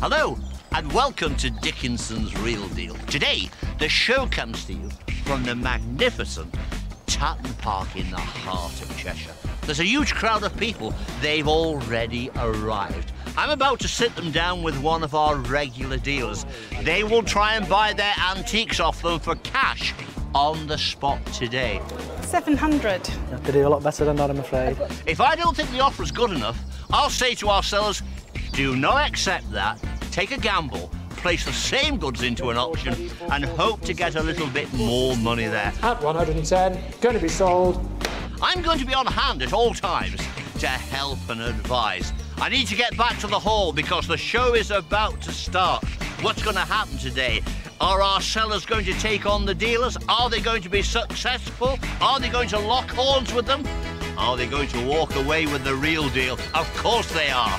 Hello, and welcome to Dickinson's Real Deal. Today, the show comes to you from the magnificent Tatton Park in the heart of Cheshire. There's a huge crowd of people. They've already arrived. I'm about to sit them down with one of our regular dealers. They will try and buy their antiques off them for cash on the spot today. 700. You have to do a lot better than that, I'm afraid. If I don't think the offer is good enough, I'll say to our sellers, do not accept that, take a gamble, place the same goods into an auction and hope to get a little bit more money there. At 110, going to be sold. I'm going to be on hand at all times to help and advise. I need to get back to the hall because the show is about to start. What's going to happen today? Are our sellers going to take on the dealers? Are they going to be successful? Are they going to lock horns with them? Are they going to walk away with the real deal? Of course they are.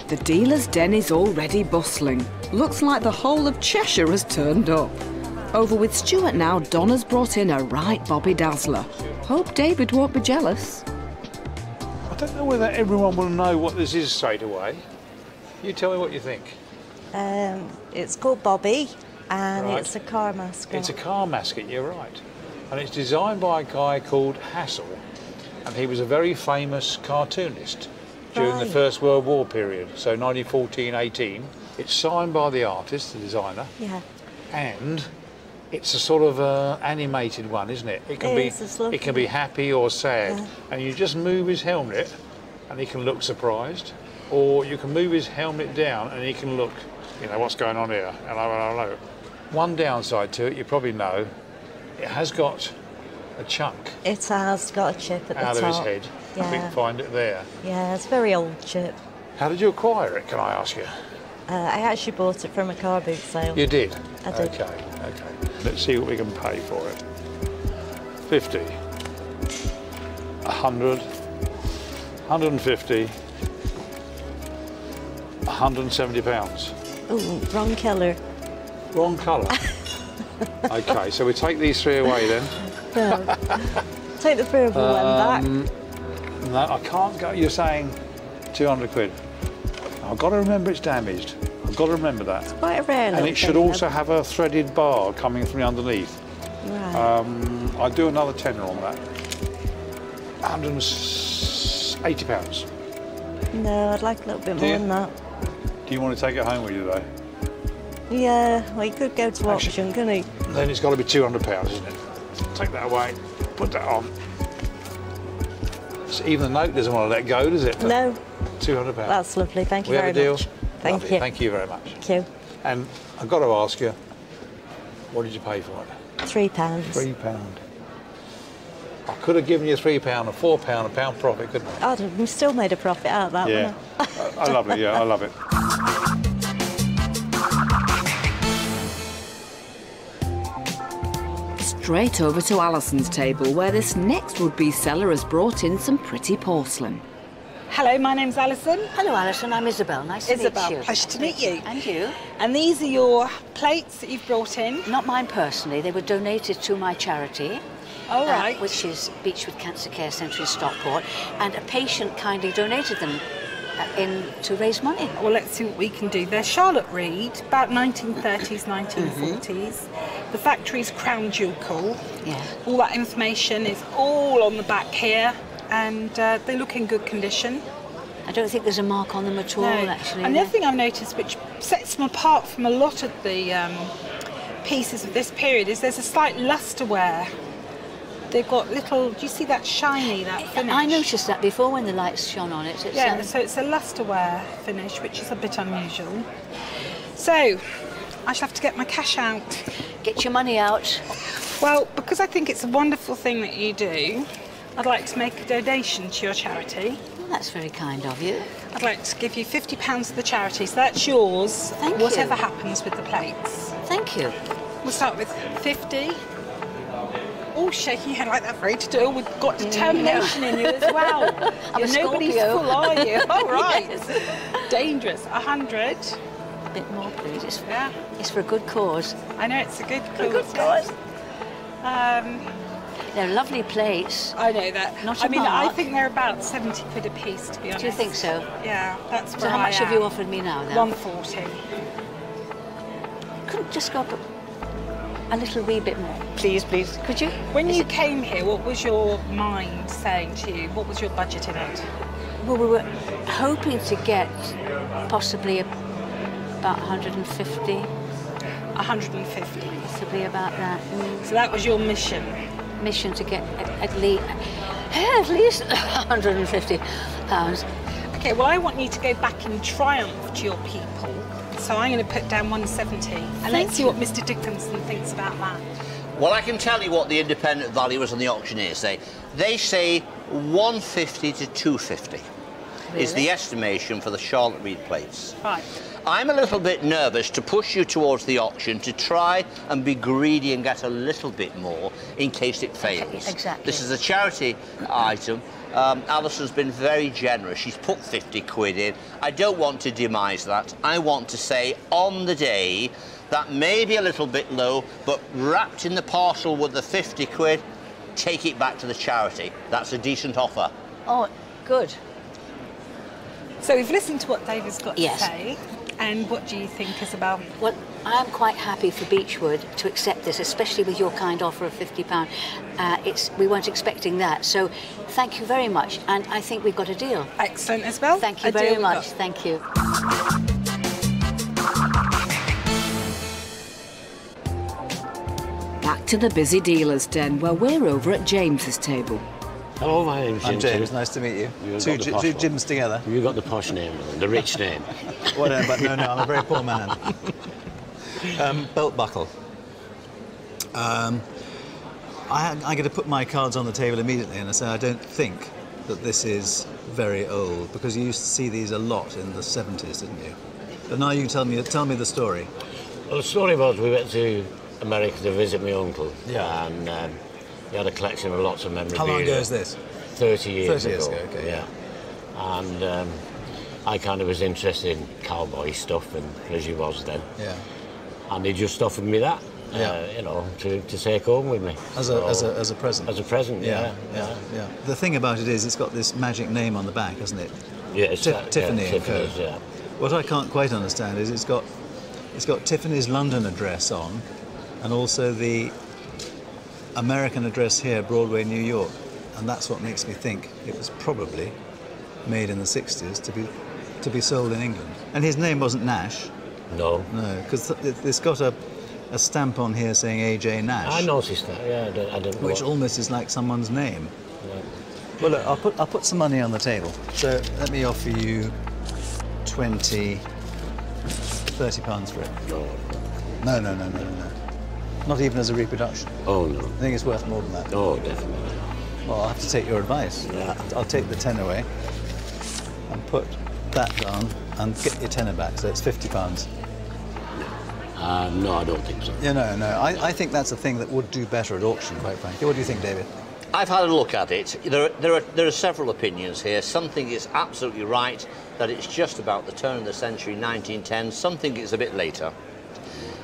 The dealer's den is already bustling. Looks like the whole of Cheshire has turned up. Over with Stuart now, Donna's brought in a right Bobby Dazzler. Hope David won't be jealous. I don't know whether everyone will know what this is straight away. You tell me what you think. It's called Bobby, and Right. it's a car mascot. It's a car mascot, you're right. And it's designed by a guy called Hassel, and he was a very famous cartoonist during the Right. First World War period, so 1914-18. It's signed by the artist, the designer, Yeah. and it's a sort of animated one, isn't it? It can It is, it's lovely. it can be happy or sad, Yeah. and you just move his helmet, and he can look surprised, or you can move his helmet down, and he can look, you know, what's going on here? Hello. One downside to it, you probably know, it has got a chunk It has got a chip at the out top. of his head. We Yeah. can find it there. Yeah, it's a very old chip. How did you acquire it, can I ask you? I actually bought it from a car boot sale. You did? I did. Okay. Let's see what we can pay for it. 50, 100, 150, £170. Oh, wrong colour. Wrong colour. Okay, so we take these three away then. No. Take the purple one back. No, I can't go. You're saying 200 quid. I've got to remember it's damaged. I've got to remember that. Quite a rare And little it should thing, also have a threaded bar coming from the underneath. Right. I'd do another tenner on that. £180. No, I'd like a little bit Do more you? than that. Do you want to take it home with you though? Yeah, well, you could go to auction, couldn't you? Then it's got to be £200, isn't it? Take that away, put that on. So even the note doesn't want to let go, does it? No. £200. That's lovely, thank you We very have a deal? much. Thank Lovely. you. Thank you very much. Thank you. And I've got to ask you, what did you pay for it? £3. £3. I could have given you £3 or £4, a pound profit, couldn't I? I'd have still made a profit out of that, Yeah. wouldn't I? I love it, yeah, I love it. Straight over to Alison's table, where this next would-be seller has brought in some pretty porcelain. Hello, my name's Alison. Hello, Alison. I'm Isabel. Nice to Isabel, meet you. pleasure to meet you. And you? And these are your plates that you've brought in. Not mine personally. They were donated to my charity. All right. Which is Beechwood Cancer Care Centre in Stockport. And a patient kindly donated them to raise money. Well, let's see what we can do. They're Charlotte Reed, about 1930s, 1940s. The factory's Crown Jewel. Yeah. All that information is all on the back here, and they look in good condition. I don't think there's a mark on them at all, actually. And the other thing I've noticed, which sets them apart from a lot of the pieces of this period, is there's a slight lustre wear. They've got little, do you see that shiny, that finish? I noticed that before when the lights shone on it. It's, Yeah, so it's a lustre wear finish, which is a bit unusual. So, I shall have to get my cash out. Get your money out. Well, because I think it's a wonderful thing that you do, I'd like to make a donation to your charity. Well, that's very kind of you. I'd like to give you £50 to the charity, so that's yours, Thank you. whatever happens with the plates. Thank you. We'll start with 50. Oh, shaking your head like that, very to do. We've got determination in you as well. I'm a You're nobody's Scorpio. fool, are you? All right. Yes. Dangerous. 100. A bit more, please. It's for a good cause. I know it's a good cause. A good cause. They're lovely plates. I know that. Not a I mean, I mark. think they're about 70 quid a piece, to be honest. Do you think so? Yeah, that's where So how I much have you am. offered me now then? 140. Couldn't just go up a little wee bit more, please, please. Could you? When you came here, what was your mind saying to you? What was your budget in it? Well, we were hoping to get possibly about 150, 150. possibly about that. So that was your mission. Mission to get at least 150 pounds. Okay, well, I want you to go back in triumph to your people. So I'm going to put down 170. And let's see what Mr. Dickinson thinks about that. Well, I can tell you what the independent valuers and the auctioneers say. They say 150 to 250 is the estimation for the Charlotte Reed plates. Right. I'm a little bit nervous to push you towards the auction to try and be greedy and get a little bit more in case it fails. Exactly. This is a charity item. Alison's been very generous. She's put 50 quid in. I don't want to demise that. I want to say on the day that may be a little bit low, but wrapped in the parcel with the 50 quid, take it back to the charity. That's a decent offer. Oh, good. So we've listened to what David's got to Yes. say. And what do you think, Isabel? Well, I'm quite happy for Beechwood to accept this, especially with your kind offer of £50. We weren't expecting that, so thank you very much, and I think we've got a deal. Excellent, Isabel. Thank you A very deal much. got. Thank you. Back to the busy dealer's den, where we're over at James's table. Hello, my name's Jim. I'm James, nice to meet you. You've Two got the posh one. Jims together. You've got the posh name, the rich name. Whatever, but no, I'm a very poor man. Belt buckle. I'm going to put my cards on the table immediately and I say I don't think that this is very old, because you used to see these a lot in the 70s, didn't you? But now you tell me the story. Well, the story was we went to America to visit my uncle. Yeah. And he had a collection of lots of memorabilia. How long ago is this? 30 years 30 years ago. ago, okay. Yeah. And I kind of was interested in cowboy stuff, and as he was then. Yeah. And he just offered me that, you know, to take home with me. As a present. As a present, yeah. The thing about it is, it's got this magic name on the back, hasn't it? Yeah, it's Tiffany and Co. Tiffany's, yeah. What I can't quite understand is it's got Tiffany's London address on, and also the American address here, Broadway, New York, and that's what makes me think it was probably made in the 60s to be sold in England. And his name wasn't Nash. No. No, because it's got a stamp on here saying A.J. Nash. I noticed that, yeah, I didn't know. Which almost is like someone's name. Yeah. Well, look, I'll put some money on the table. So let me offer you 20, 30 pounds for it. No. No. Not even as a reproduction. Oh, no. I think it's worth more than that. Oh, definitely. Well, I'll have to take your advice. Yeah. I'll take the tenner away and put that down and get your tenner back, so it's £50. No, I don't think so. Yeah, no. I think that's a thing that would do better at auction, quite frankly. What do you think, David? I've had a look at it. There are several opinions here. Some think it's absolutely right, that it's just about the turn of the century, 1910. Some think it's a bit later.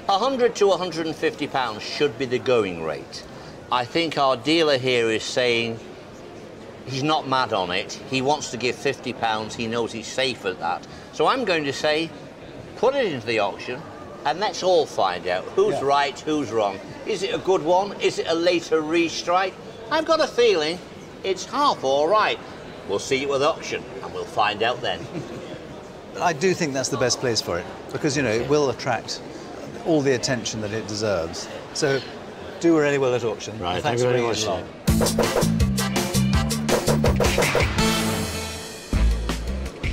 100 to 150 pounds should be the going rate. I think our dealer here is saying he's not mad on it. He wants to give 50 pounds. He knows he's safe at that. So I'm going to say, put it into the auction, and let's all find out who's right, who's wrong. Is it a good one? Is it a later restrike? I've got a feeling it's half all right. We'll see it with auction, and we'll find out then. I do think that's the best place for it, because, you know, it will attract all the attention that it deserves. So do really well at auction. Right, thanks thank for you bringing very it along.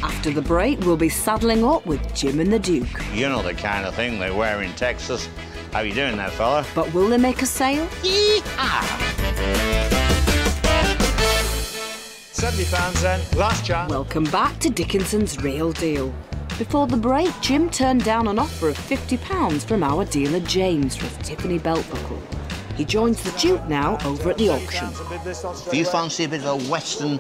After the break, we'll be saddling up with Jim and the Duke. You know the kind of thing they wear in Texas. How you doing there, fella? But will they make a sale? £70 then, last chance. Welcome back to Dickinson's Real Deal. Before the break, Jim turned down an offer of £50 from our dealer James for a Tiffany belt buckle. He joins the Duke now over at the auction. If you fancy a bit of a Western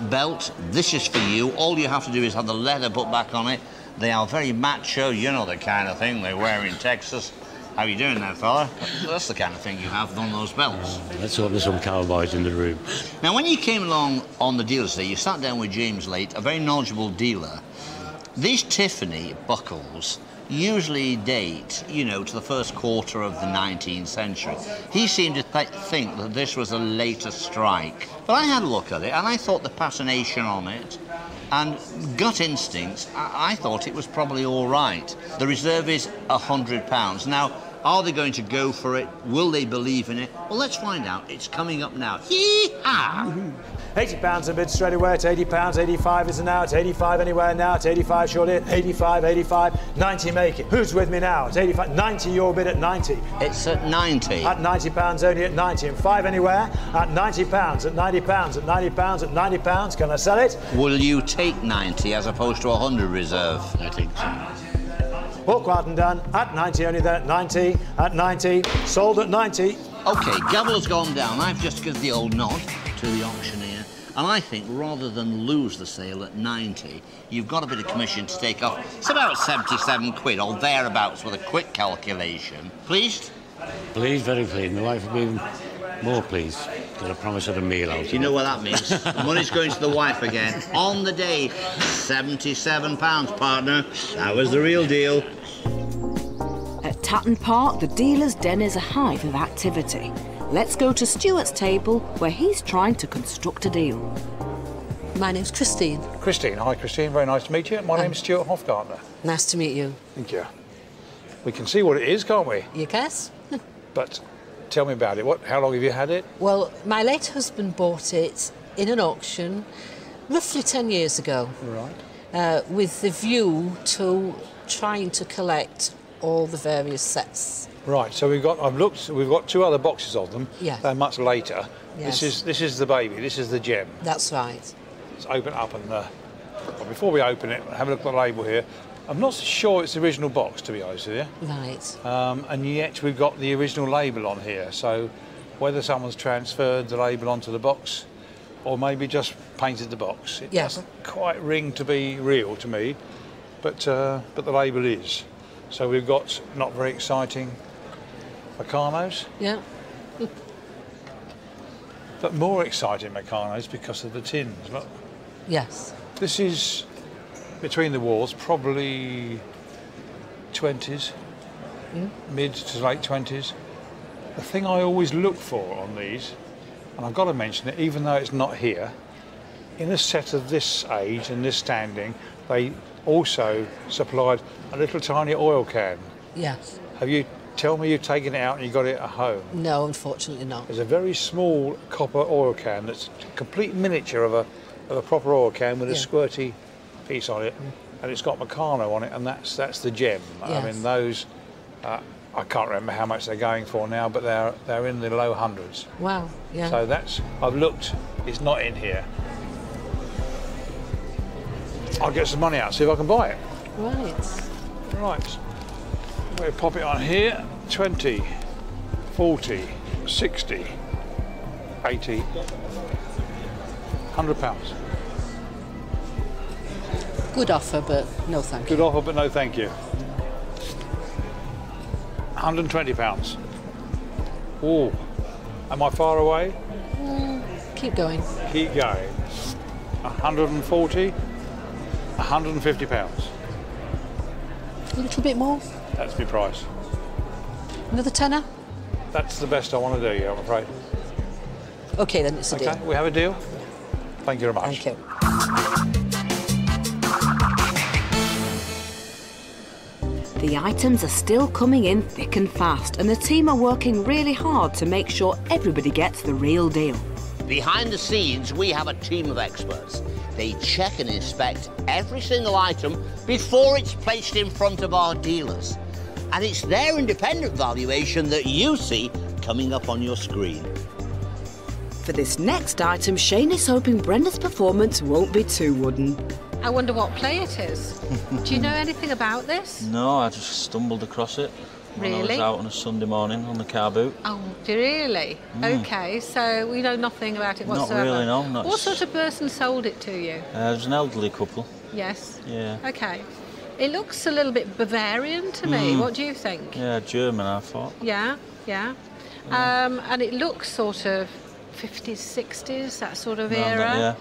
belt, this is for you. All you have to do is have the leather put back on it. They are very macho, you know the kind of thing they wear in Texas. How are you doing there, fella? That's the kind of thing you have on those belts. Let's hope there's some cowboys in the room. Now, when you came along on the dealers day, you sat down with James Late, a very knowledgeable dealer. These Tiffany buckles usually date, you know, to the first quarter of the 19th century. He seemed to think that this was a later strike. But I had a look at it, and I thought the patination on it and gut instincts, I thought it was probably all right. The reserve is £100. Now, are they going to go for it? Will they believe in it? Well, let's find out. It's coming up now. Yee-haw! £80 a bid straight away. It's £80. 85 is now. It's 85 anywhere now. It's 85 short it. 85, 85, 90 make it. Who's with me now? It's 85. 90 your bid at 90. It's at 90. At £90 only at 90. And 5 anywhere at £90. At £90. At £90. At £90. Can I sell it? Will you take 90 as opposed to 100 reserve? I think so. All quiet and done. At 90 only then. At 90. At 90. Sold at 90. OK, Gavel's gone down. I've just given the old nod to the auctioneer. And I think rather than lose the sale at 90, you've got a bit of commission to take off. It's about 77 quid or thereabouts with a quick calculation. Pleased? Pleased, very pleased. My wife will be more pleased because I promised her a meal out. You know what that means? The money's going to the wife again. On the day, £77, partner. That was the real deal. At Tatton Park, the dealer's den is a hive of activity. Let's go to Stuart's table, where he's trying to construct a deal. My name's Christine. Christine, hi Christine, very nice to meet you. My name's Stuart Hofgartner. Nice to meet you. Thank you. We can see what it is, can't we? You guess? But tell me about it. How long have you had it? Well, my late husband bought it in an auction roughly 10 years ago. Right. With the view to trying to collect all the various sets. Right, so we've got 2 other boxes of them. Yeah. They're much later. Yes. This is the baby, this is the gem. That's right. Let's open it up and well, before we open it, have a look at the label here. I'm not sure it's the original box, to be honest with you. Right. And yet we've got the original label on here, so whether someone's transferred the label onto the box or maybe just painted the box. It doesn't quite ring to be real to me, but the label is. So we've got not very exciting Meccano's. Yeah. But more exciting Meccano's because of the tins. Look. Yes. This is between the walls, probably 20s, mid to late 20s. The thing I always look for on these, and I've got to mention it, even though it's not here, in a set of this age and this standing, they also supplied a little tiny oil can. Yes. Tell me you've taken it out and you got it at home? No, unfortunately not. There's a very small copper oil can that's a complete miniature of a proper oil can with a squirty piece on it, and it's got Meccano on it, and that's the gem. Yes. I mean, those, I can't remember how much they're going for now, but they're in the low hundreds. Wow, yeah. So I've looked, it's not in here. I'll get some money out, see if I can buy it. Right. Right. We'll pop it on here. 20, 40, 60, 80, £100. Good offer, but no thank you. Good offer, but no thank you. £120. Oh, am I far away? Keep going. Keep going. 140, £150. A little bit more. That's my price. Another tenner? That's the best I want to do, I'm afraid. OK, then it's a deal. OK, we have a deal? Thank you very much. Thank you. The items are still coming in thick and fast, and the team are working really hard to make sure everybody gets the real deal. Behind the scenes, we have a team of experts. They check and inspect every single item before it's placed in front of our dealers. And it's their independent valuation that you see coming up on your screen. For this next item, Shane is hoping Brenda's performance won't be too wooden. I wonder what play it is. Do you know anything about this? No, I just stumbled across it when I was out on a Sunday morning on the car boot. Oh, really? OK, so we know nothing about it whatsoever? Not really, no. What sort of person sold it to you? It was an elderly couple. Yes? Yeah. OK. It looks a little bit Bavarian to me. What do you think? Yeah, German, I thought. Yeah. And it looks sort of 50s, 60s, that sort of era. Yeah.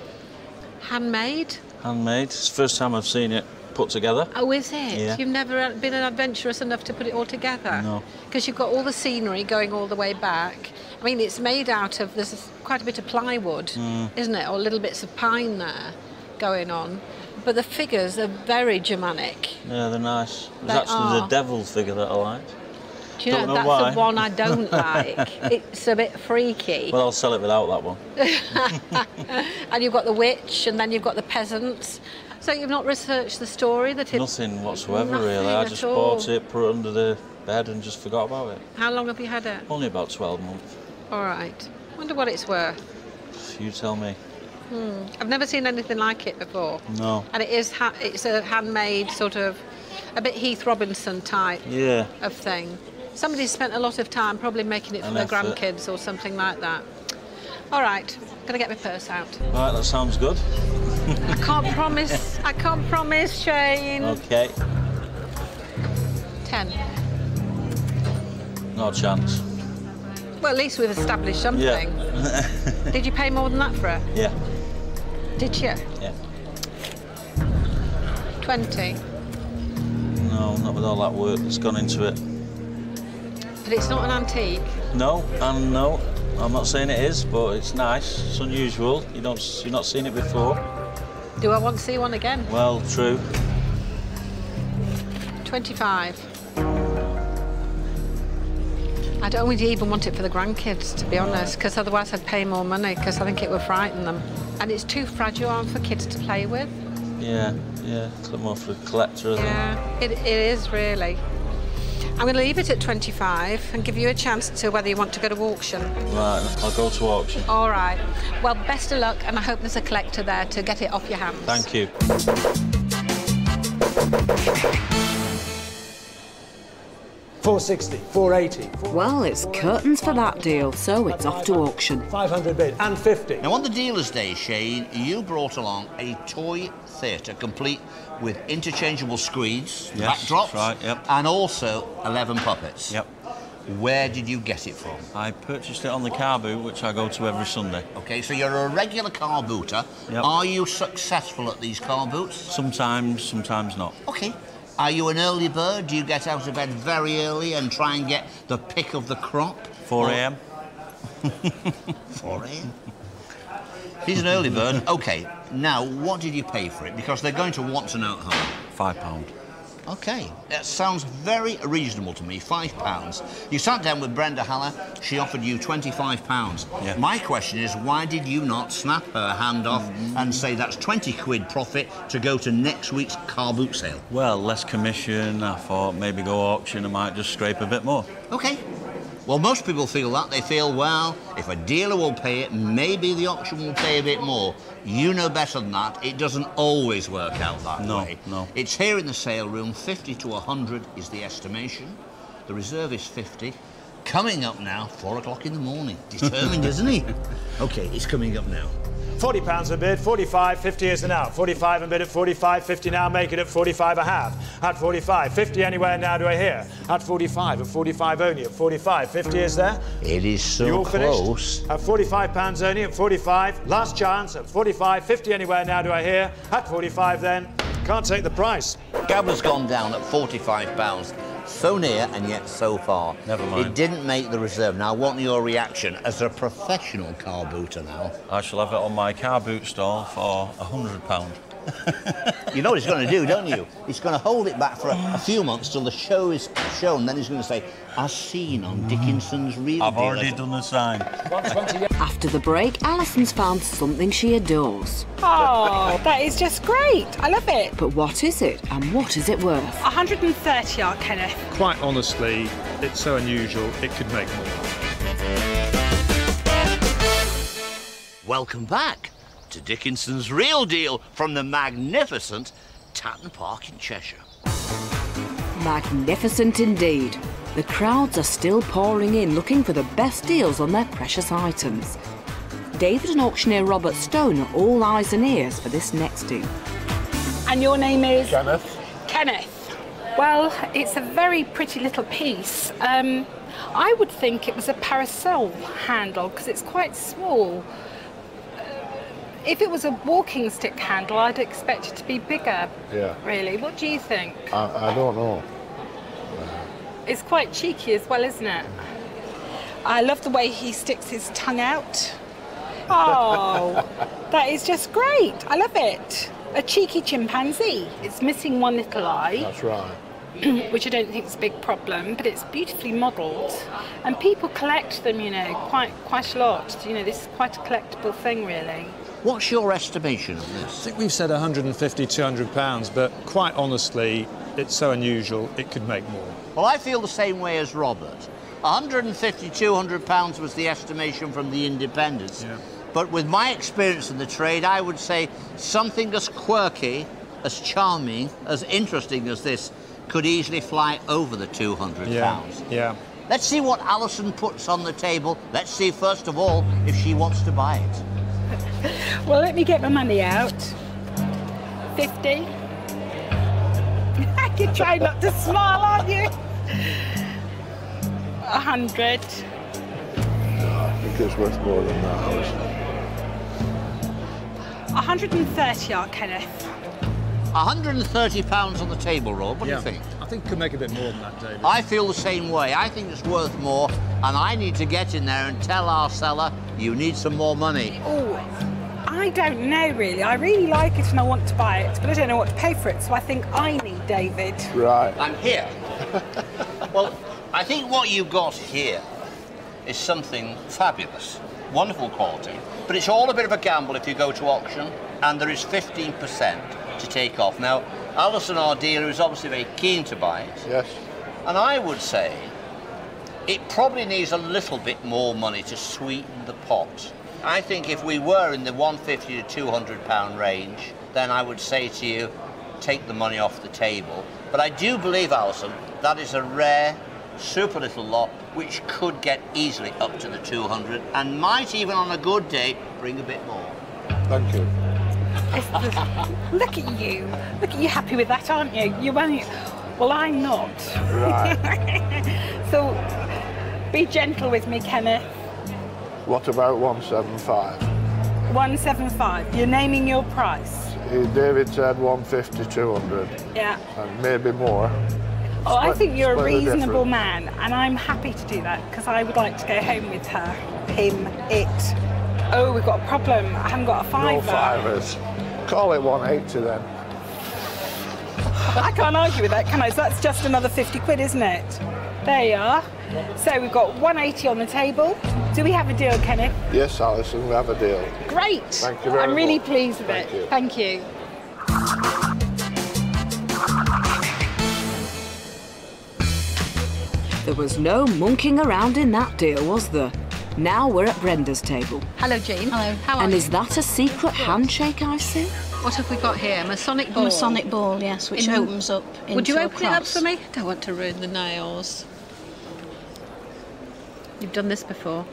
Handmade. Handmade. It's the first time I've seen it put together. Oh, is it? Yeah. You've never been adventurous enough to put it all together? No. Because you've got all the scenery going all the way back. I mean, it's made out of, there's quite a bit of plywood, isn't it? Or little bits of pine there going on. But the figures are very Germanic. Yeah, they're nice. There's actually the devil figure that I liked. Do you know, that's why. the one I don't like. It's a bit freaky. Well, I'll sell it without that one. And you've got the witch, and then you've got the peasants. So you've not researched the story that it... Nothing whatsoever, Nothing really. I just at all. bought it, put it under the bed and just forgot about it. How long have you had it? Only about 12 months. All right. Wonder what it's worth. You tell me. I've never seen anything like it before. No. And it is it's a handmade sort of, a bit Heath Robinson type of thing. Somebody spent a lot of time probably making it for their grandkids or something like that. All right, I'm going to get my purse out. Right, that sounds good. I can't promise, Shane. OK. 10. No chance. Well, at least we've established something. Yeah. Did you pay more than that for it? Yeah. Did you? Yeah. 20. No, not with all that work that's gone into it. But it's not an antique. No, and no. I'm not saying it is, but it's nice. It's unusual. You've not seen it before. Do I want to see one again? Well, true. 25. I don't even want it for the grandkids, to be honest, because otherwise I'd pay more money, because I think it would frighten them. And it's too fragile for kids to play with. Yeah. It's more for a collector, isn't it? Yeah, it is really. I'm going to leave it at 25 and give you a chance to whether you want to go to auction. Right, I'll go to auction. All right. Well, best of luck, and I hope there's a collector there to get it off your hands. Thank you. $460, $480. Well, it's curtains for that deal, so it's off to auction. 500 bid, and 50. Now, on the dealer's day, Shane, you brought along a toy theatre complete with interchangeable screens, backdrops, right, yep. and also 11 puppets. Yep. Where did you get it from? I purchased it on the car boot, which I go to every Sunday. OK, so you're a regular car booter. Yep. Are you successful at these car boots? Sometimes, sometimes not. OK. Are you an early bird? Do you get out of bed very early and try and get the pick of the crop? 4 a.m. 4 a.m. He's an early bird. OK, now, what did you pay for it? Because they're going to want to know at home. £5. OK, that sounds very reasonable to me, £5. You sat down with Brenda Haller, she offered you £25. Yeah. My question is, why did you not snap her hand off and say that's 20 quid profit to go to next week's car boot sale? Well, less commission, I thought maybe go auction, I might just scrape a bit more. OK. Well, most people feel that. They feel, well, if a dealer will pay it, maybe the auction will pay a bit more. You know better than that. It doesn't always work out that way. No. It's here in the sale room. 50 to 100 is the estimation. The reserve is 50. Coming up now, 4 o'clock in the morning. Determined, isn't he? OK, it's coming up now. £40 a bid, 45, 50 is an out. 45 and bid at 45, 50 now, make it at 45 a half. At 45, 50 anywhere now do I hear? At 45 only, at 45, 50 is there? It is so You're close. Finished. At £45 only, at 45, last chance, at 45, 50 anywhere now do I hear? At 45 then, can't take the price. Gabba's gone down at £45. So near and yet so far. Never mind. It didn't make the reserve. Now, I want your reaction as a professional car booter now. I shall have it on my car boot stall for £100. You know what he's going to do, don't you? He's going to hold it back for a few months till the show is shown. Then he's going to say, as seen on Dickinson's Real Deal. I've already done the sign. After the break, Alison's found something she adores. Oh, that is just great. I love it. But what is it, and what is it worth? 130 are, Kenneth. Quite honestly, it's so unusual, it could make more. Welcome back to Dickinson's Real Deal from the magnificent Tatton Park in Cheshire. Magnificent indeed. The crowds are still pouring in looking for the best deals on their precious items. David and auctioneer Robert Stone are all eyes and ears for this next deal. And your name is? Kenneth. Kenneth. Well, it's a very pretty little piece. I would think it was a parasol handle because it's quite small. If it was a walking stick handle, I'd expect it to be bigger. Yeah. Really, what do you think? I don't know. It's quite cheeky as well, isn't it? I love the way he sticks his tongue out. Oh, that is just great. I love it. A cheeky chimpanzee. It's missing one little eye. That's right. Which I don't think is a big problem, but it's beautifully modelled. And people collect them, you know, quite a lot. You know, this is quite a collectible thing, really. What's your estimation of this? I think we've said 150, 200 pounds, but quite honestly, it's so unusual, it could make more. Well, I feel the same way as Robert. 150, 200 pounds was the estimation from the independents. Yeah. But with my experience in the trade, I would say something as quirky, as charming, as interesting as this could easily fly over the 200 pounds. Yeah. Let's see what Alison puts on the table. Let's see, first of all, if she wants to buy it. Well, let me get my money out. 50. You're trying not to smile, aren't you? 100. I think it's worth more than that, Alison. 130, Kenneth. 130 pounds on the table, Rob. What do you think? I think it could make a bit more than that, David. I feel the same way. I think it's worth more, and I need to get in there and tell our seller, you need some more money. Oh, I don't know, really. I really like it and I want to buy it, but I don't know what to pay for it, so I think I need David. Right. I'm here. Well, I think what you've got here is something fabulous. Wonderful quality, but it's all a bit of a gamble if you go to auction, and there is 15% to take off. Now, Alison, our dealer, is obviously very keen to buy it. Yes. And I would say it probably needs a little bit more money to sweeten the pot. I think if we were in the 150 to 200 pound range, then I would say to you, take the money off the table. But I do believe, Alison, that is a rare, super little lot which could get easily up to the 200 and might even on a good day bring a bit more. Thank you. Look at you. Look at you happy with that, aren't you? You won't. Well, I'm not. Right. So be gentle with me, Kenneth. What about 175? 175. You're naming your price. David said 150, 200. Yeah. And maybe more. Oh, I think you're a split the reasonable difference. man, and I'm happy to do that because I would like to go home with her, him, it. Oh, we've got a problem. I haven't got a fiver. No fivers. Call it 180 then. I can't argue with that, can I? So that's just another 50 quid, isn't it? There you are. So we've got 180 on the table. Do we have a deal, Kenneth? Yes, Alison, we have a deal. Great. Thank you very much. I'm really pleased with Thank it. you. Thank you. There was no monkeying around in that deal, was there? Now we're at Brenda's table. Hello, Jean. Hello. How are And you? is that a secret handshake I see? What have we got here? Masonic ball. Masonic ball, yes, which opens up into Would you a open it up cross. for me? Don't want to ruin the nails. You've done this before.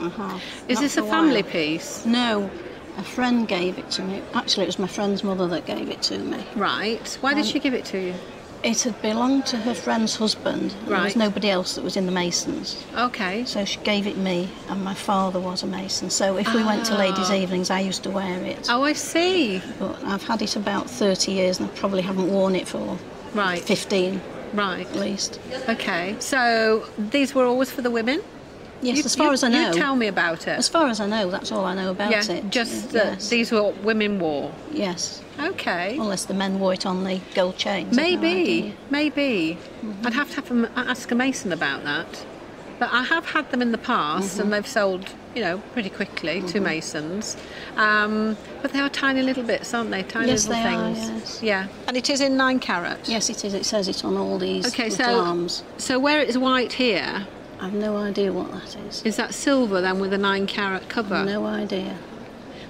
Is Not this for a a family while. piece? No, a friend gave it to me. Actually, it was my friend's mother that gave it to me. Right. Why did she give it to you? It had belonged to her friend's husband. There was Right. nobody else that was in the Masons. Okay. So she gave it me, and my father was a Mason. So if we went to ladies' evenings, I used to wear it. Oh, I see. But I've had it about 30 years, and I probably haven't worn it for Right. 15 Right. at least. Okay. So these were always for the women? Yes, as far as I know. You tell me about it. As far as I know, that's all I know about Yeah, it. just that Yes. these were what women wore. Yes. Okay. Unless the men wore it on the gold chains. I've no idea. Maybe, maybe. I'd have to ask a mason about that. But I have had them in the past, and they've sold, you know, pretty quickly to masons. But they are tiny little bits, aren't they? Tiny Yes, little they are, things. yes. Yeah. And it is in 9 carat. Yes, it is. It says it on all these Okay, little arms. so where it's white here, I've no idea what that is. that silver then with a 9 carat cover? No idea.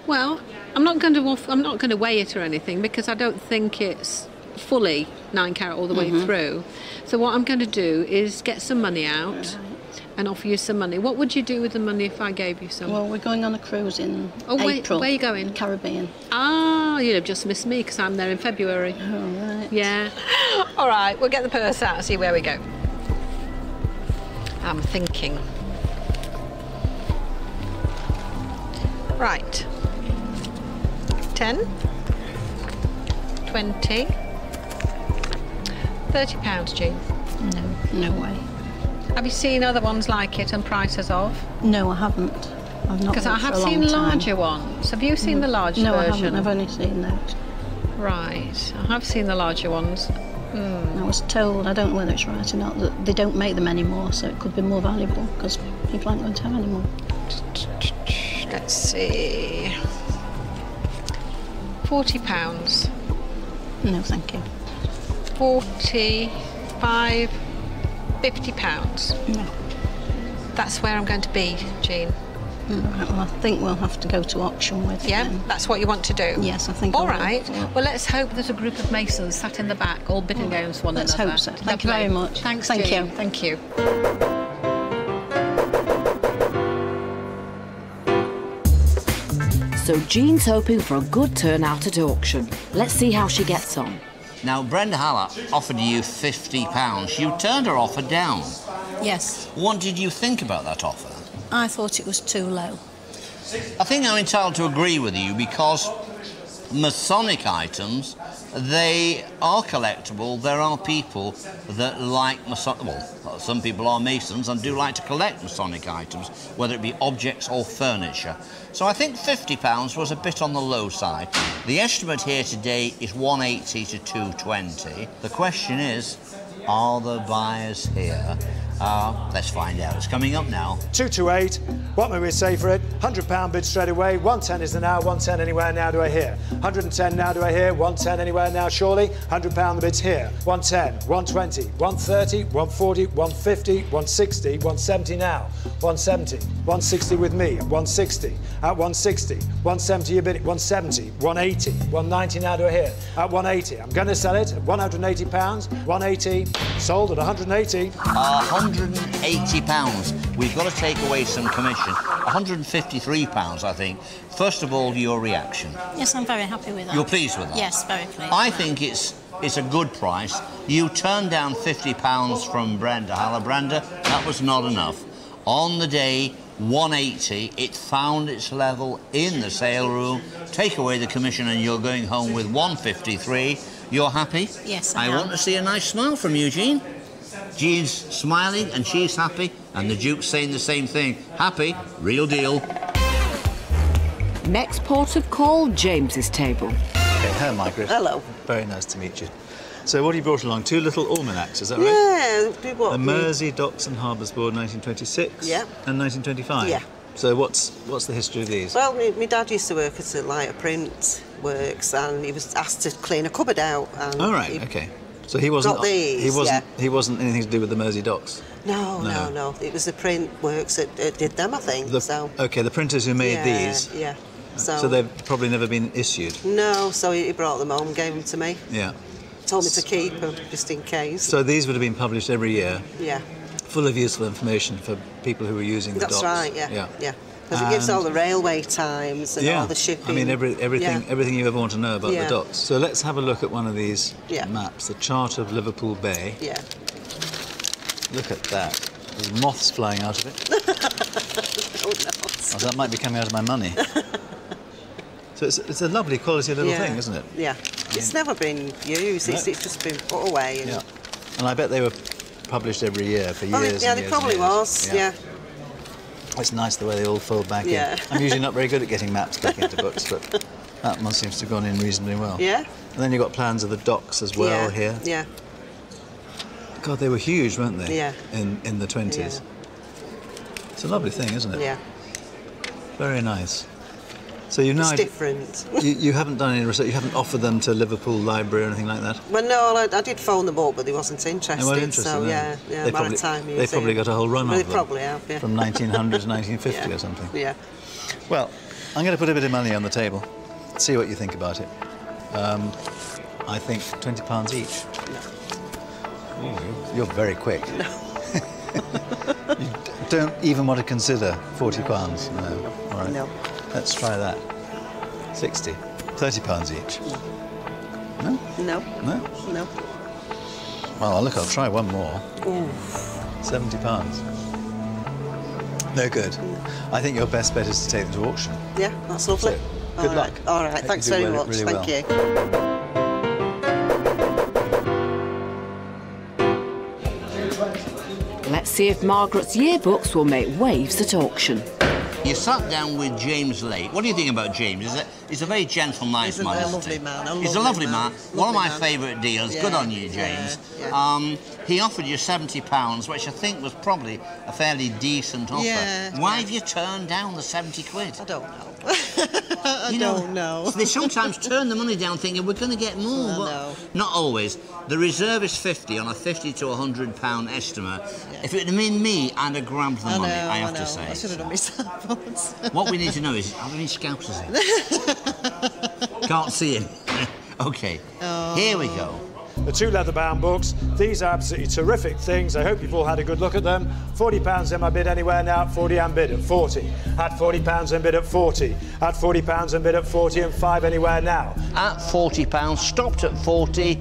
Well, I'm not going to weigh it or anything because I don't think it's fully 9 carat all the way through. So what I'm going to do is get some money out and offer you some money. What would you do with the money if I gave you some? Well, we're going on a cruise in wait, April. where are you going? Caribbean. Ah, you'd have just missed me because I'm there in February. Oh, right. Yeah. All right, we'll get the purse out and see where we go. I'm thinking. Right. 10, 20, £30, Jean. No way. Have you seen other ones like it and prices of? No, I haven't. I've not. Because I have seen larger ones. Have you seen the large version? No, I haven't. I've only seen those. Right. I have seen the larger ones. I was told, I don't know whether it's right or not, that they don't make them anymore, so it could be more valuable because people aren't going to have any more. Let's see. £40. No, thank you. 45, £50. No. That's where I'm going to be, Jean. Right, well, I think we'll have to go to auction with Yeah, them. that's what you want to do? Yes, I think All I will. right. Well, let's hope there's a group of masons sat in the back, all bidding against one Let's another. hope so. Thank you very much. Thanks, Thank Jean. you. Thank you. So Jean's hoping for a good turnout at auction. Let's see how she gets on. Now, Brenda Haller offered you £50. You turned her offer down. Yes. What did you think about that offer? I thought it was too low. I think I'm entitled to agree with you because Masonic items, they are collectible. There are people that like well, some people are Masons and do like to collect Masonic items, whether it be objects or furniture. So I think £50 was a bit on the low side. The estimate here today is 180 to 220. The question is, are the buyers here? Let's find out. It's coming up now. 228. What may we say for it? £100 bid straight away. 110 is the now. 110 anywhere now do I hear? 110 now do I hear? 110 anywhere now surely? £100 the bid's here. 110, 120, 130, 140, 150, 160, 170 now. 170, 160 with me. 160. At 160, 170 you bid it. 170, 180, 190 now do I hear? At 180. I'm going to sell it at £180. 180. Sold at 180. £180. We've got to take away some commission. £153, I think. First of all, your reaction. Yes, I'm very happy with that. You're pleased with that? Yes, very pleased. I think it's a good price. You turned down £50 from Brenda Haller. Brenda, that was not enough. On the day, 180, it found its level in the sale room. Take away the commission and you're going home with 153. You're happy? Yes, I want to see a nice smile from you, Jean. Jean's smiling and she's happy, and the Duke's saying the same thing. Happy, real deal. Next port of call, James's table. Okay, hello, Margaret. Hello. Very nice to meet you. So what have you brought along? 2 little almanacs, is that right? Yeah. What, the Mersey Docks and Harbours Board, 1926. Yeah. And 1925. Yeah. So what's the history of these? Well, my dad used to work at a print works, and he was asked to clean a cupboard out. And oh right, okay. So he wasn't. Got these, he wasn't anything to do with the Mersey Docks. No. It was the print works that did them, I think. Okay, the printers who made these. Yeah. So they've probably never been issued. No, so he brought them home, gave them to me. Yeah. Told me to keep them just in case. So these would have been published every year. Yeah. Full of useful information for people who were using the docks. That's right. Yeah. Because it gives all the railway times and all the shipping. I mean, everything you ever want to know about the docks. So let's have a look at one of these Yeah. maps, the chart of Liverpool Bay. Yeah. Look at that. There's moths flying out of it. Oh, no. Oh, that might be coming out of my money. So it's a lovely quality little thing, isn't it? Yeah. It's never been used. It's just been put away. And And I bet they were published every year for years. Yeah, they probably was. Yeah. It's nice the way they all fold back in. I'm usually not very good at getting maps back into books, but that one seems to have gone in reasonably well. Yeah. And then you've got plans of the docks as well here. Yeah. God, they were huge, weren't they? Yeah. In the 20s. Yeah. It's a lovely thing, isn't it? Yeah. Very nice. So you know, it's different. you haven't done any research. You haven't offered them to Liverpool Library or anything like that. Well, no, I did phone them up, but they wasn't interested. They weren't interested. So no. They probably got a whole run of them. They probably have. Yeah. From 1900 to 1950 or something. Yeah. Well, I'm going to put a bit of money on the table. See what you think about it. I think £20 each. No. Ooh, you're very quick. No. You don't even want to consider £40. No. All right. No. Let's try that. 60. £30 each. No. No? No. Well, look, I'll try one more. Ooh. £70. No good. I think your best bet is to take them to auction. Yeah, that's lovely. So, good luck. All right, thanks very much. Really Thank you. Let's see if Margaret's yearbooks will make waves at auction. You sat down with James late. What do you think about James? He's a very gentle, nice man. He's a lovely man. He's a lovely man. One of my favourite deals. Yeah, Good on you, James. yeah. He offered you £70, which I think was probably a fairly decent offer. Yeah, Why have you turned down the 70 quid? I don't know. I don't know. They sometimes turn the money down thinking we're going to get more. But not always. The reserve is 50 on a £50 to £100 estimate. Yeah. If it had been me, I'd have grabbed the money, I have to say. I should have done myself. What we need to know is, are there any scousers in? Can't see him. OK, here we go. The 2 leather-bound books. These are absolutely terrific things. I hope you've all had a good look at them. £40 in my bid anywhere now. 40 and bid at 40. At £40 and bid at 40. At £40 and bid at 40 and 5 anywhere now. At £40, stopped at 40.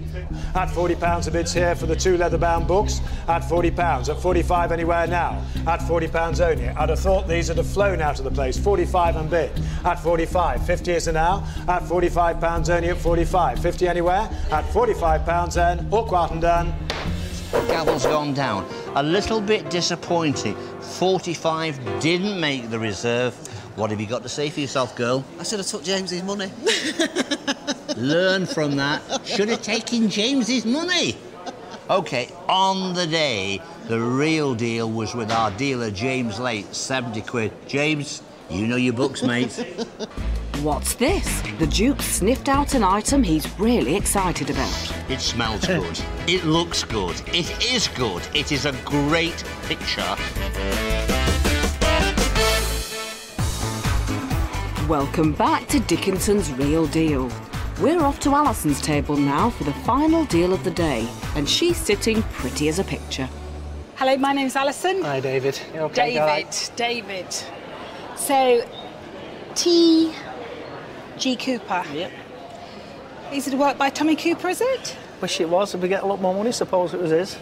At £40 a bid's here for the 2 leather-bound books. At £40. At 45 anywhere now. At £40 only. I'd have thought these would have flown out of the place. 45 and bid. At 45. 50 is an hour. At £45 only at 45. 50 anywhere. At £45 then. All quiet and done. Gavel's gone down. A little bit disappointing. 45 didn't make the reserve. What have you got to say for yourself, girl? I should have took James's money. Learn from that. Should have taken James's money. OK, on the day, the real deal was with our dealer, James Late, 70 quid. James, you know your books, mate. What's this? The Duke sniffed out an item he's really excited about. It smells good. It looks good. It is good. It is a great picture. Welcome back to Dickinson's Real Deal. We're off to Alison's table now for the final deal of the day, and she's sitting pretty as a picture. Hello, my name's Alison. Hi, David. You okay, David. So, T.G. Cooper. Yep. Easy to work by Tommy Cooper, is it? Wish it was. If we get a lot more money, suppose it was his.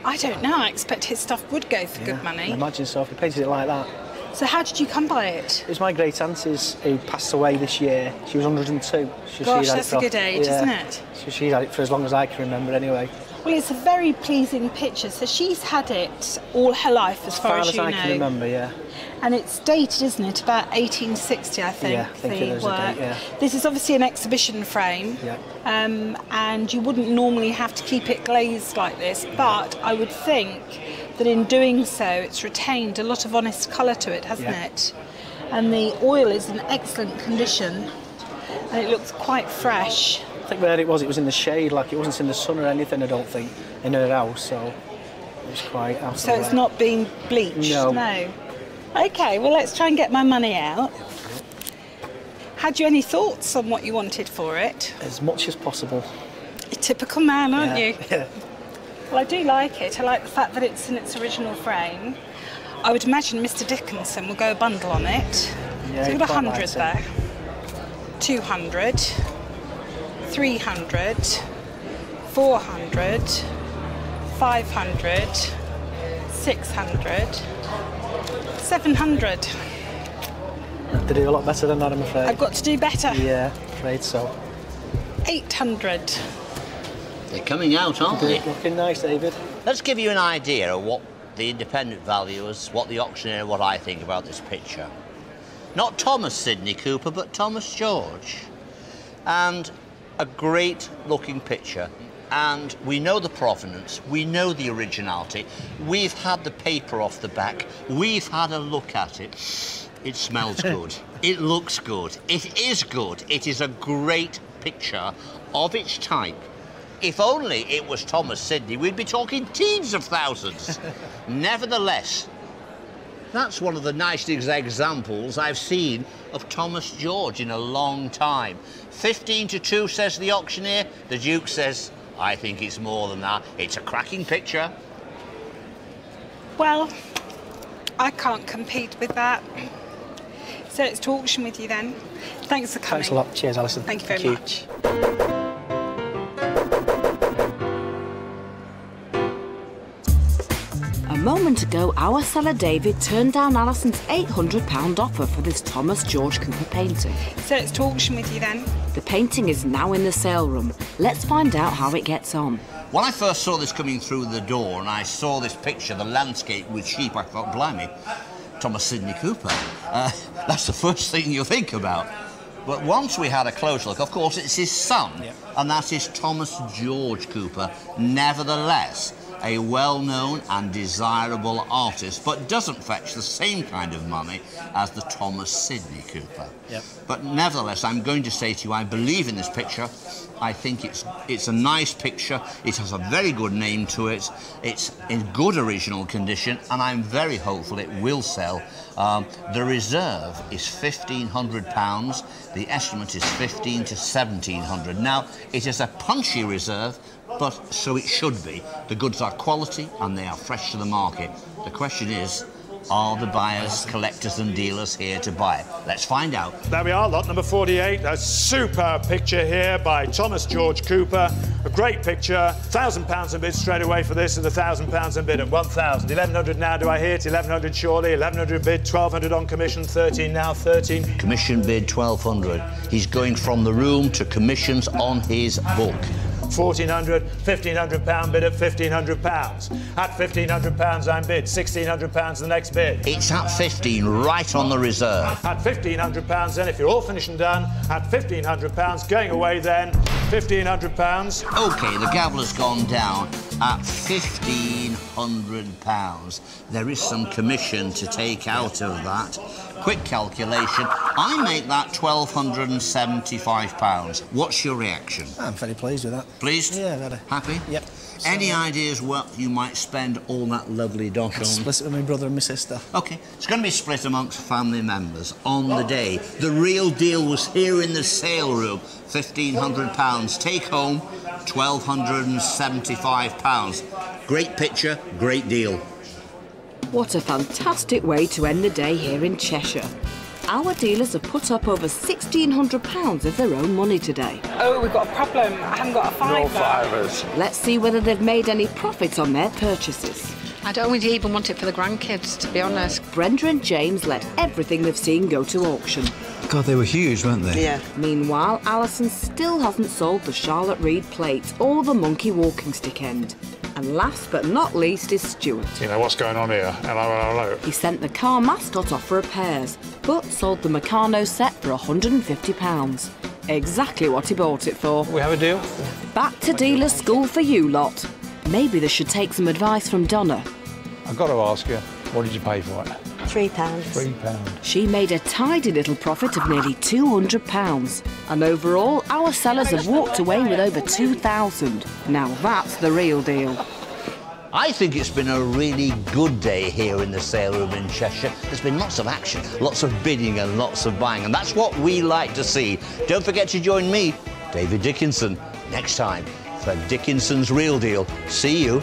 I don't know. I expect his stuff would go for good money. I imagine so, if he painted it like that. So how did you come by it? It was my great auntie's who passed away this year. She was 102. Gosh, that's a good age, isn't it? So she's had it for as long as I can remember anyway. Well, it's a very pleasing picture. So she's had it all her life, as far as you know. As I can remember, yeah. And it's dated, isn't it? About 1860, I think. Yeah, I think it is a date, yeah. This is obviously an exhibition frame. Yeah. And you wouldn't normally have to keep it glazed like this, but I would think that in doing so, it's retained a lot of honest colour to it, hasn't it? And the oil is in excellent condition, and it looks quite fresh. I think where it was in the shade, like it wasn't in the sun or anything, I don't think, in her house, so it was quite out of So the it's way. not been bleached? No. OK, well, let's try and get my money out. Had you any thoughts on what you wanted for it? As much as possible. You're a typical man, aren't you? Yeah. Well, I do like it. I like the fact that it's in its original frame. I would imagine Mr. Dickinson will go a bundle on it. Yeah, so we've got 100 likes there. 200, 300, 400, 500, 600, 700. They do a lot better than that, I'm afraid. I've got to do better. Yeah, afraid so. 800. They're coming out, aren't they? Looking nice, David. Let's give you an idea of what the independent valuers, what the auctioneer, what I think about this picture. Not Thomas Sidney Cooper, but Thomas George. And a great looking picture. And we know the provenance, we know the originality. We've had the paper off the back, we've had a look at it. It smells good, it looks good, it is good. It is a great picture of its type. If only it was Thomas Sidney, we'd be talking tens of thousands. Nevertheless, that's one of the nicest examples I've seen of Thomas George in a long time. 15 to 2, says the auctioneer. The Duke says, I think it's more than that. It's a cracking picture. Well, I can't compete with that. So it's to auction with you then. Thanks for coming. Thanks a lot. Cheers, Alison. Thank you very much. Thank you. Well, 100 Alison, moment ago, our seller David turned down Alison's £800 offer for this Thomas George Cooper painting. So it's to auction with you then? The painting is now in the sale room. Let's find out how it gets on. When I first saw this coming through the door and I saw this picture, the landscape with sheep, I thought, blimey, Thomas Sidney Cooper. That's the first thing you think about. But once we had a close look, of course, it's his son, and that is Thomas George Cooper, nevertheless a well-known and desirable artist, but doesn't fetch the same kind of money as the Thomas Sidney Cooper. But nevertheless, I'm going to say to you, I believe in this picture. I think it's a nice picture. It has a very good name to it. It's in good original condition, and I'm very hopeful it will sell. The reserve is £1,500. The estimate is $1,500 to $1,700. Now, it is a punchy reserve, but so it should be. The goods are quality and they are fresh to the market. The question is, are the buyers, collectors and dealers here to buy? Let's find out. There we are, lot number 48. A superb picture here by Thomas George Cooper. A great picture. £1,000 a bid straight away for this, and £1,000 a bid at 1,000. 1,100 now, do I hear it? 1,100 surely. 1,100 bid, 1,200 on commission, 13 now, 13. Commission bid 1,200. He's going from the room to commissions on his book. 1,400, £1,500 bid at £1,500. At £1,500 I'm bid, £1,600 the next bid. It's at 15, right on the reserve. At £1,500 then, if you're all finished and done, at £1,500, going away then, £1,500. OK, the gavel has gone down at £1,500. There is some commission to take out of that. Quick calculation, I make that £1,275. What's your reaction? I'm very pleased with that. Pleased? Yeah, very. Happy? Yep. Any ideas what you might spend all that lovely dosh on? Split it with my brother and my sister. OK, it's going to be split amongst family members on the day. The real deal was here in the sale room, £1,500. Take home, £1,275. Great picture, great deal. What a fantastic way to end the day here in Cheshire. Our dealers have put up over £1,600 of their own money today. Oh, we've got a problem. I haven't got a fiver. No fivers. Let's see whether they've made any profit on their purchases. I don't even want it for the grandkids, to be honest. Brenda and James let everything they've seen go to auction. God, they were huge, weren't they? Yeah. Meanwhile, Alison still hasn't sold the Charlotte Reed plate or the monkey walking stick end. And last but not least is Stuart. You know, what's going on here? Hello. He sent the car mascot off for repairs, but sold the Meccano set for £150. Exactly what he bought it for. We have a deal? Back to dealer school for you lot. Maybe they should take some advice from Donna. I've got to ask you, what did you pay for it? £3. £3. She made a tidy little profit of nearly £200. And overall, our sellers have walked away with over £2,000. Now that's the real deal. I think it's been a really good day here in the sale room in Cheshire. There's been lots of action, lots of bidding and lots of buying, and that's what we like to see. Don't forget to join me, David Dickinson, next time for Dickinson's Real Deal. See you.